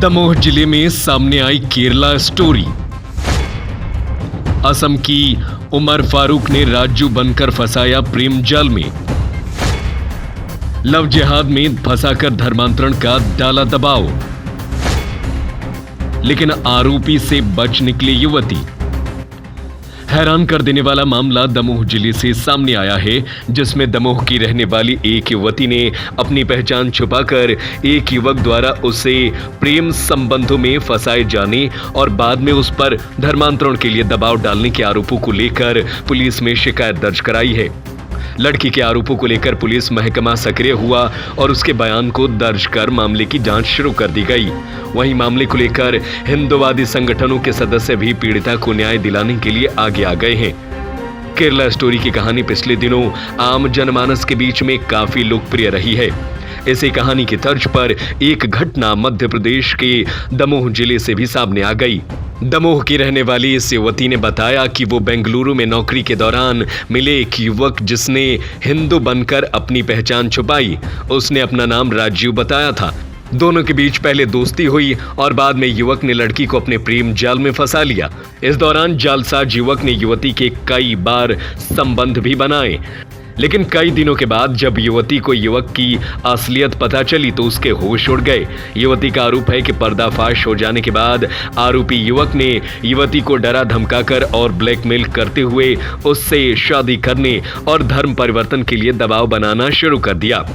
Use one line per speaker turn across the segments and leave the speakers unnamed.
दमोह जिले में सामने आई केरला स्टोरी। असम की उमर फारूक ने राजू बनकर फंसाया प्रेम जाल में। लव जिहाद में फंसाकर धर्मांतरण का डाला दबाव, लेकिन आरोपी से बच निकली युवती। हैरान कर देने वाला मामला दमोह जिले से सामने आया है, जिसमें दमोह की रहने वाली एक युवती ने अपनी पहचान छुपाकर एक युवक द्वारा उसे प्रेम संबंधों में फंसाए जाने और बाद में उस पर धर्मांतरण के लिए दबाव डालने के आरोपों को लेकर पुलिस में शिकायत दर्ज कराई है। लड़की के आरोपों को लेकर पुलिस महकमा सक्रिय हुआ और उसके बयान को दर्ज कर मामले की जांच शुरू कर दी गई। वहीं मामले को लेकर हिंदुवादी संगठनों के सदस्य भी पीड़िता को न्याय दिलाने के लिए आगे आ गए हैं। केरला स्टोरी की कहानी पिछले दिनों आम जनमानस के बीच में काफी लोकप्रिय रही है। इसी कहानी की तर्ज पर एक घटना मध्य प्रदेश के दमोह जिले से भी सामने आ गई। दमोह की रहने वाली इस युवती ने बताया कि वो बेंगलुरु में नौकरी के दौरान मिले एक युवक जिसने हिंदू बनकर अपनी पहचान छुपाई। उसने अपना नाम राजू बताया था। दोनों के बीच पहले दोस्ती हुई और बाद में युवक ने लड़की को अपने प्रेम जाल में फंसा लिया। इस दौरान जालसाज युवक ने युवती के कई बार संबंध भी बनाए, लेकिन कई दिनों के बाद जब युवती को युवक की असलियत पता चली तो उसके होश उड़ गए। युवती का आरोप है कि पर्दाफाश हो जाने के बाद आरोपी युवक ने युवती को डरा धमकाकर और ब्लैकमेल करते हुए उससे शादी करने और धर्म परिवर्तन के लिए दबाव बनाना शुरू कर दिया।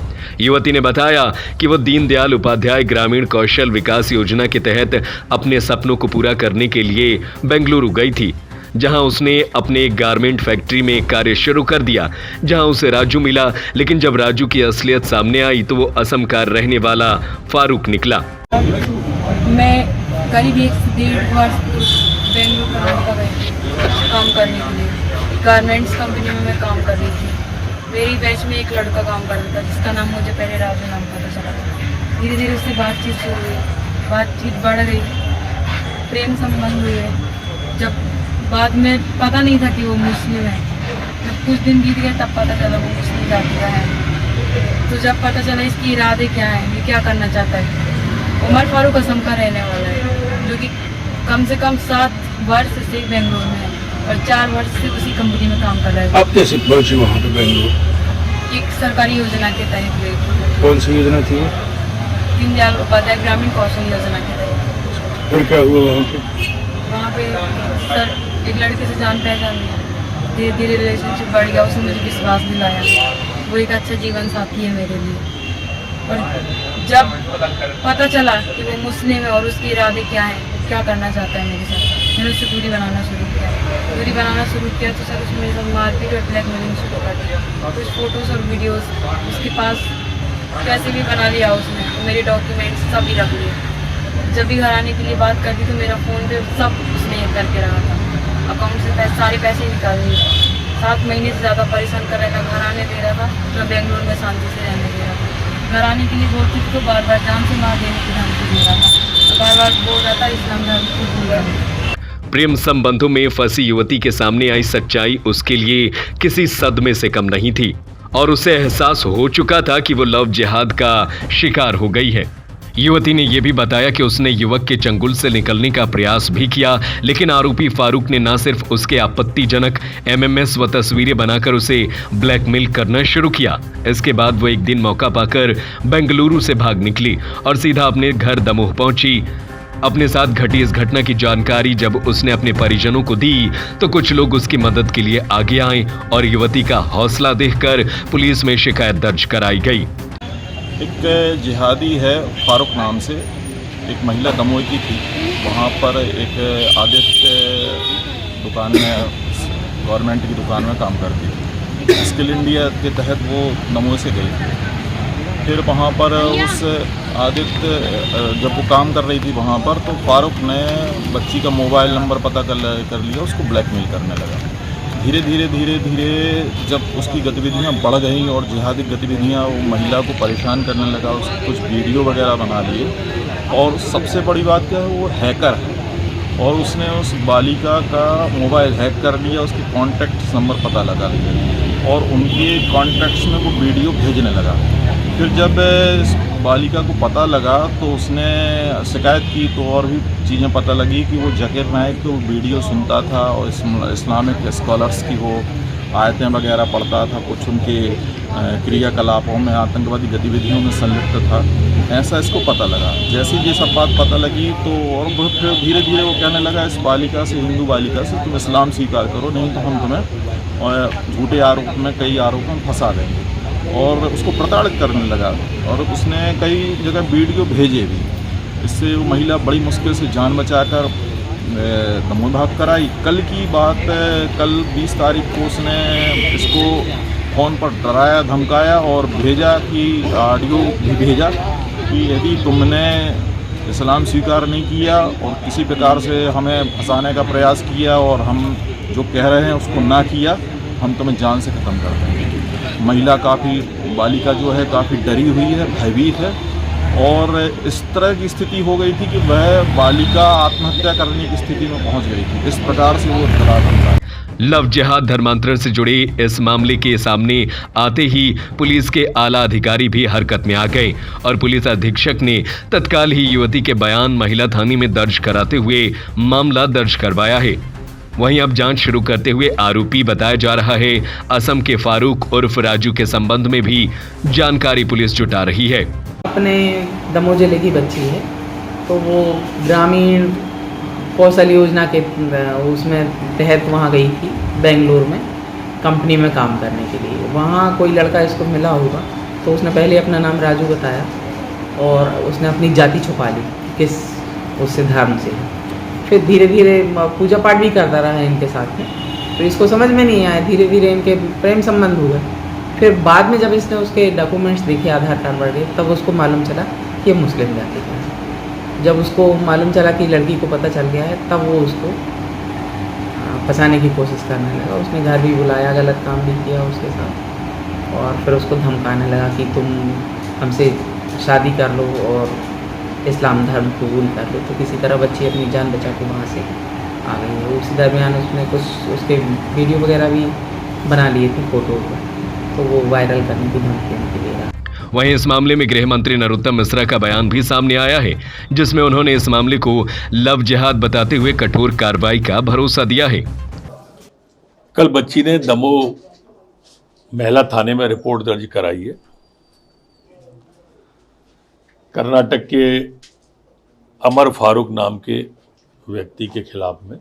युवती ने बताया कि वो दीनदयाल उपाध्याय ग्रामीण कौशल विकास योजना के तहत अपने सपनों को पूरा करने के लिए बेंगलुरु गई थी, जहां उसने अपने एक गारमेंट फैक्ट्री में कार्य शुरू कर दिया, जहां उसे राजू मिला। लेकिन जब राजू की असलियत सामने आई तो वो असम का रहने वाला फारूक निकला।
मैं करीब 1 से 1.5 वर्ष बेंगलुरु काम करने के लिए गारमेंट्स कंपनी में मैं काम कर रही थी। मेरी बैच में एक लड़का काम कर रहा था जिसका नाम मुझे पहले राजू नाम पता चला था। धीरे धीरे उससे बातचीत शुरू हुई, बातचीत बढ़ गई, प्रेम संबंध हुए। जब बाद में पता नहीं था कि वो मुस्लिम है, जब कुछ दिन बीत गए तब पता चला वो मुस्लिम जाति का है। तो जब पता चला इसके इरादे क्या हैं, ये क्या करना चाहता है। उमर फारूक असम का रहने वाला है, जो कि कम से कम 7 वर्ष से बेंगलुरु में है और 4 वर्ष से उसी कंपनी में काम कर रहा है।
आप कैसे पहुंचे वहाँ पे बेंगलुरु?
एक सरकारी योजना के तहत।
कौन सी योजना थी वो?
दीनदयाल उपाध्याय ग्रामीण कौशल योजना के तहत।
फिर क्या हुआ वहाँ पे?
वहाँ पे सर एक लड़के से जान पहचान लिया, धीरे धीरे रिलेशनशिप बढ़ गया। उसने मुझे विश्वास दिलाया वो एक अच्छा जीवन साथी है मेरे लिए। और जब पता चला कि वो मुस्लिम है और उसके इरादे क्या हैं, क्या करना चाहता है मेरे साथ, मैंने उससे दूरी बनाना शुरू किया। तो सर उसने मेरे साथ मारपीट और ब्लैकमेलिंग शुरू कर दिया। कुछ फोटोज़ और वीडियोज़ उसके पास कैसे भी बना लिया उसने, मेरे डॉक्यूमेंट्स सभी रख लिए। जब भी घर आने के लिए बात करती तो मेरा फ़ोन पे सब उसने करके रखा था। अकाउंट से सारे पैसे निकाल लिए। 7 महीने से ज़्यादा परेशान कर रहा था, घर आने दे रहा था, तो बेंगलुरु में शांति से रहने दे रहा था। घर आने के लिए बोलती थी तो बार बार जान से मार देने की धमकी दे रहा था, बार बार बोल रहा था इस्लाम धर्म को भूल गया।
प्रेम संबंधों में फंसी युवती के सामने आई सच्चाई उसके लिए किसी सदमे से कम नहीं थी और उसे एहसास हो चुका था कि वो लव जिहाद का शिकार हो गई है। युवती ने यह भी बताया कि उसने युवक के चंगुल से निकलने का प्रयास भी किया, लेकिन आरोपी फारूक ने न सिर्फ उसके आपत्तिजनक एमएमएस व तस्वीरें बनाकर उसे ब्लैकमेल करना शुरू किया। इसके बाद वो एक दिन मौका पाकर बेंगलुरु से भाग निकली और सीधा अपने घर दमोह पहुंची। अपने साथ घटी इस घटना की जानकारी जब उसने अपने परिजनों को दी तो कुछ लोग उसकी मदद के लिए आगे आए और युवती का हौसला देखकर पुलिस में शिकायत दर्ज कराई गई।
एक जिहादी है फारूक नाम से, एक महिला दमोह की थी। वहाँ पर एक आदित्य दुकान में, गवर्नमेंट की दुकान में काम करती थी। स्किल इंडिया के तहत वो दमोह से गई थी। फिर वहाँ पर उस आदित्य जब वो काम कर रही थी वहाँ पर, तो फारूक ने बच्ची का मोबाइल नंबर पता कर लिया, उसको ब्लैकमेल करने लगा। धीरे धीरे जब उसकी गतिविधियाँ बढ़ गईं और जिहादी गतिविधियाँ वो महिला को परेशान करने लगा, उसकी कुछ वीडियो वगैरह बना लिए। और सबसे बड़ी बात क्या है, वो हैकर है और उसने उस बालिका का मोबाइल हैक कर लिया, उसके कॉन्टैक्ट नंबर पता लगा लिया और उनके कॉन्टैक्ट्स में वो वीडियो भेजने लगा। फिर जब बालिका को पता लगा तो उसने शिकायत की, तो और भी चीज़ें पता लगी कि वो ज़ाकिर नाइक तो वीडियो सुनता था और इस्लामिक स्कॉलर्स की वो आयतें वगैरह पढ़ता था, कुछ उनके क्रियाकलापों में आतंकवादी गतिविधियों में संलिप्त था, ऐसा इसको पता लगा। जैसे ये सब बात पता लगी तो और फिर धीरे धीरे वो कहने लगा इस बालिका से, हिंदू बालिका से, तुम इस्लाम स्वीकार करो, नहीं तो हम तुम्हें झूठे आरोप में, कई आरोपों में फंसा देंगे, और उसको प्रताड़ित करने लगा। और उसने कई जगह वीडियो भेजे भी। इससे वो महिला बड़ी मुश्किल से जान बचाकर दमोह भाग कर आई। कल की बात है, कल 20 तारीख को उसने इसको फ़ोन पर डराया, धमकाया और भेजा कि ऑडियो भी भेजा कि यदि तुमने इस्लाम स्वीकार नहीं किया और किसी प्रकार से हमें फंसाने का प्रयास किया और हम जो कह रहे हैं उसको ना किया, हम तुम्हें जान से ख़त्म कर देंगे। महिला काफ़ी, बालिका जो है काफ़ी डरी हुई है, भयभीत है, और इस तरह की स्थिति हो गई थी कि वह बालिका आत्महत्या करने की स्थिति में पहुंच गई थी। इस प्रकार से वो डरा था।
लव जिहाद धर्मांतरण से जुड़े इस मामले के सामने आते ही पुलिस के आला अधिकारी भी हरकत में आ गए और पुलिस अधीक्षक ने तत्काल ही युवती के बयान महिला थाने में दर्ज कराते हुए मामला दर्ज करवाया है। वहीं अब जांच शुरू करते हुए आरोपी बताया जा रहा है असम के फारूक उर्फ राजू के संबंध में भी जानकारी पुलिस जुटा रही है।
अपने दमोह जिले की बच्ची है, तो वो ग्रामीण कौशल योजना के उसमें तहत वहाँ गई थी बेंगलुरु में कंपनी में काम करने के लिए। वहाँ कोई लड़का इसको मिला होगा, तो उसने पहले अपना नाम राजू बताया और उसने अपनी जाति छुपा ली किस उससे धर्म से। फिर धीरे धीरे पूजा पाठ भी करता रहा है इनके साथ में, तो इसको समझ में नहीं आया, धीरे धीरे इनके प्रेम संबंध हुए। फिर बाद में जब इसने उसके डॉक्यूमेंट्स देखे, आधार कार्ड वगैरह, तब उसको मालूम चला कि ये मुस्लिम जाति का है। जब उसको मालूम चला कि लड़की को पता चल गया है, तब वो उसको फंसाने की कोशिश करने लगा। उसने घर भी बुलाया, गलत काम भी किया उसके साथ, और फिर उसको धमकाने लगा कि तुम हमसे शादी कर लो और इस्लाम धर्म कबूल कर लो। तो किसी तरह बच्ची अपनी जान बचा के वहाँ से आ गई है। उसी दरमियान उसने कुछ उसके वीडियो वगैरह भी बना लिए थे, फोटो, तो वो वायरल करने की धमकी उनकी दे रहा।
वहीं इस मामले में गृह मंत्री नरोत्तम मिश्रा का बयान भी सामने आया है, जिसमें उन्होंने इस मामले को लव जिहाद बताते हुए कठोर कार्रवाई का भरोसा दिया है।
कल बच्ची ने दमोह महिला थाने में रिपोर्ट दर्ज कराई है। कर्नाटक के अमर फारूक नाम के व्यक्ति के खिलाफ में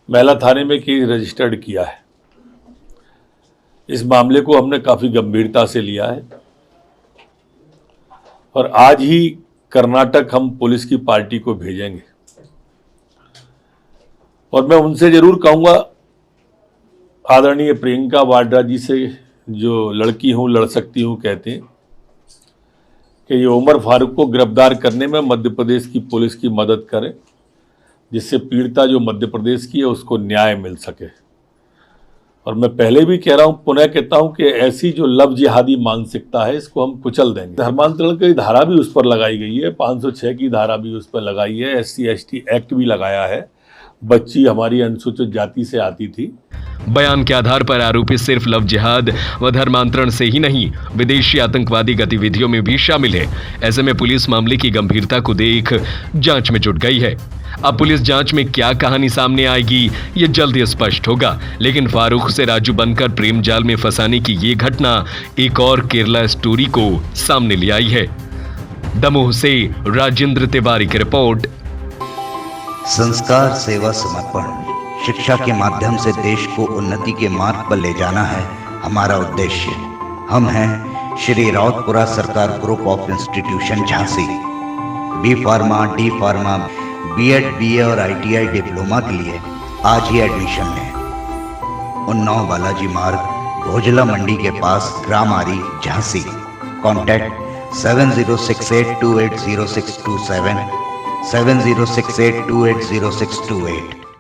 महिला थाने में केस रजिस्टर्ड किया है। इस मामले को हमने काफ़ी गंभीरता से लिया है और आज ही कर्नाटक हम पुलिस की पार्टी को भेजेंगे और मैं उनसे जरूर कहूँगा, आदरणीय प्रियंका वाड्रा जी से, जो लड़की हूँ लड़ सकती हूँ कहते हैं, कि ये उमर फारूक को गिरफ्तार करने में मध्य प्रदेश की पुलिस की मदद करें, जिससे पीड़िता जो मध्य प्रदेश की है उसको न्याय मिल सके। और मैं पहले भी कह रहा हूं, पुनः कहता हूं कि ऐसी जो लव जिहादी मानसिकता है इसको हम कुचल देंगे। धर्मांतरण की धारा भी उस पर लगाई गई है, 506 की धारा भी उस पर लगाई है, SC/ST एक्ट भी लगाया है। बच्ची हमारी अनुसूचित जाति से आती थी।
बयान के आधार पर आरोपी सिर्फ लव जिहाद व धर्मांतरण से ही नहीं, विदेशी आतंकवादी गतिविधियों में भी शामिल है। ऐसे में पुलिस मामले की गंभीरता को देख जांच में जुट गई है। अब पुलिस जांच में क्या कहानी सामने आएगी ये जल्द ही स्पष्ट होगा। लेकिन फारूक से राजू बनकर प्रेम जाल में फंसाने की ये घटना एक और केरला स्टोरी को सामने ले आई है। दमोह से राजेंद्र तिवारी की रिपोर्ट।
संस्कार, सेवा, समर्पण, शिक्षा के माध्यम से देश को उन्नति के मार्ग पर ले जाना है हमारा उद्देश्य। हम हैं श्री रावतपुरा सरकार group of institution Jhansi. B pharma, D pharma, B.Ed, BA और ITI डिप्लोमा के लिए आज ही एडमिशन लें। उन्नाव बालाजी मार्ग, भोजला मंडी के पास, ग्राम आरी, झांसी। कॉन्टैक्ट 7068280627, 7068280628।